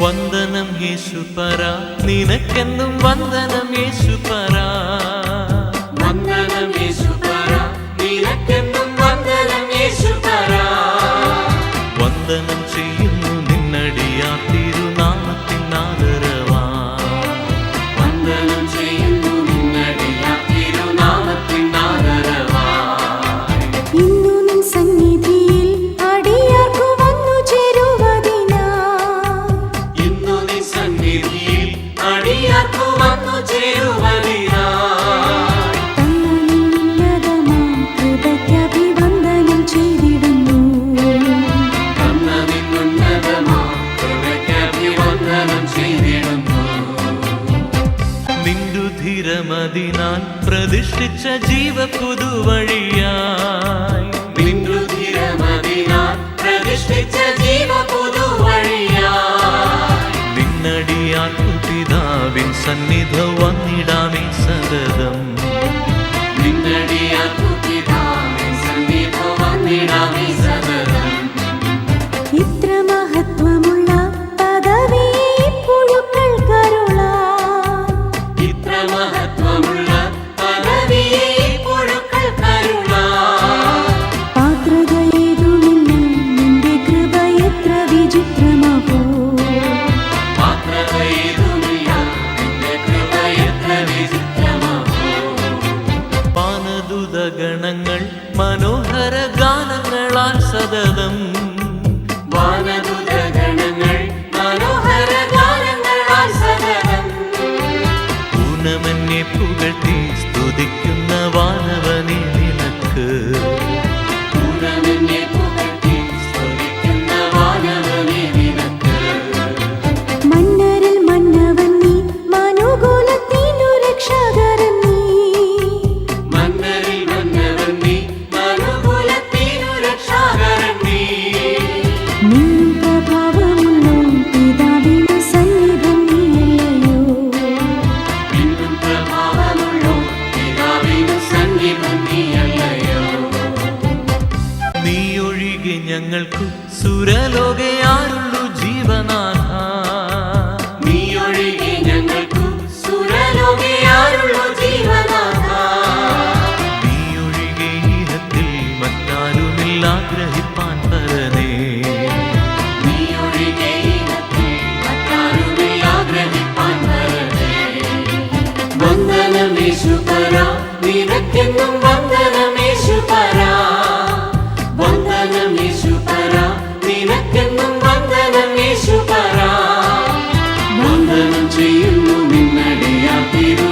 വന്ദനം യേശുപരാ, നിനക്കെന്നും വന്ദനം യേശുപരാ. വന്ദനം യേശുപരാ, നിനക്കെന്നും വന്ദനം യേശുപരാ. വന്ദനം ചെയ്യുന്നു നിന്നടിയാ തിരുനാമത്തിനാദരവാ. വന്ദനം ചെയ്യുന്നു നിന്നടിയാ തിരുനാമത്തിനാദരവാ. ഇന്നു നിൻ സന്നിധിയിൽ അടിയാർക്കു വന്നു ചേരുവതിനായി. ഇന്നു നിൻ സന്നിധിയിൽ അടിയാർക്കു വന്നു ചേരുവതിനായി. തന്നതിനുന്നതമാം കൃപയ്ക്കഭിവന്ദനം ചെയ്തിടുന്നു. തന്നതിനുന്നതമാം കൃപയ്ക്കഭിവന്ദനം ചെയ്തിടുന്നു. നിൻരുധിരമതിനാൽ പ്രതിഷ്ഠിച്ച ജീവപുതുവഴിയായി. നിൻരുധിരമതിനാൽ പ്രതിഷ്ഠിച്ച ജീവപുതുവഴിയായി. നിന്നടിയാർക്കു പിതാവിൻ സന്നിധി വന്നിടാമേ സതതം. നിന്നടിയാർക്കു പിതാവിൻ സന്നിധി വന്നിടാമേ സതതം. ഇത്ര മഹത്വമുള്ള പദവിയെ പുഴുക്കൾക്കരുളാൻ. ഇത്ര മഹത്വമുള്ള പദവിയെ പുഴുക്കൾക്കരുളാൻ. പാത്രതയേതുമില്ല നിന്റെ കൃപ എത്ര വിചിത്രമാകൂ. പാത്രതയേതുമില്ല നിന്റെ കൃപ എത്ര വിചിത്രമാകൂ. വാനദൂതഗണങ്ങൾ മനോഹര ഗാനങ്ങളാൽ സതതം. വാനദൂതഗണങ്ങൾ മനോഹര ഗാനങ്ങളാൽ സതതം. പൂനമന്യെ പുകഴ്ത്തി സ്തുതിക്കുന്ന വാനവനെ നിനക്ക്. പൂർണ്ണനെ പുകഴ്ത്തി സ്തുതിക്കുന്ന വാനവനെ നിനക്ക്. മന്നരിൽ മന്നവൻ നീ, മനുകുലത്തിനു രക്ഷകരൻ നീ. മന്നരിൽ വന്നവൻ നീ, മനുകുലത്തിനു രക്ഷാകരൻ നീ. നിന്നും പ്രഭാവമുള്ളോൻ പിതാവിനു സന്നിധം നീയല്ലയോ. നിന്നും പ്രഭാവമുള്ളോ പിതാവിനു സന്നിധം നീയല്ലയോ. നീയൊഴികെ ഞങ്ങൾക്കു സുരലോകയാരുള്ളു ജീവനാഥ. നീയൊഴികെ ഞങ്ങൾക്കു സുരലോകയാരുള്ളു ജീവനാഥ. നീയൊഴികെ ഈഹത്തിൽ മറ്റാരുമില്ലാഗ്രഹിപ്പാൻ പരനേ. നീയൊഴികെ ഇഹത്തിൽ മറ്റാരുമില്ലാഗ്രഹിപ്പാൻ വരനേ. വന്ദനം യേശുപരാ, നിനക്കെന്നും വന്ദനം യേശുപരാ. വന്ദനം യേശുപരാ, നിനക്കെന്നും വന്ദനം യേശുപരാ. വന്ദനം ചെയ്യുന്നു നിന്നടിയാ തിരു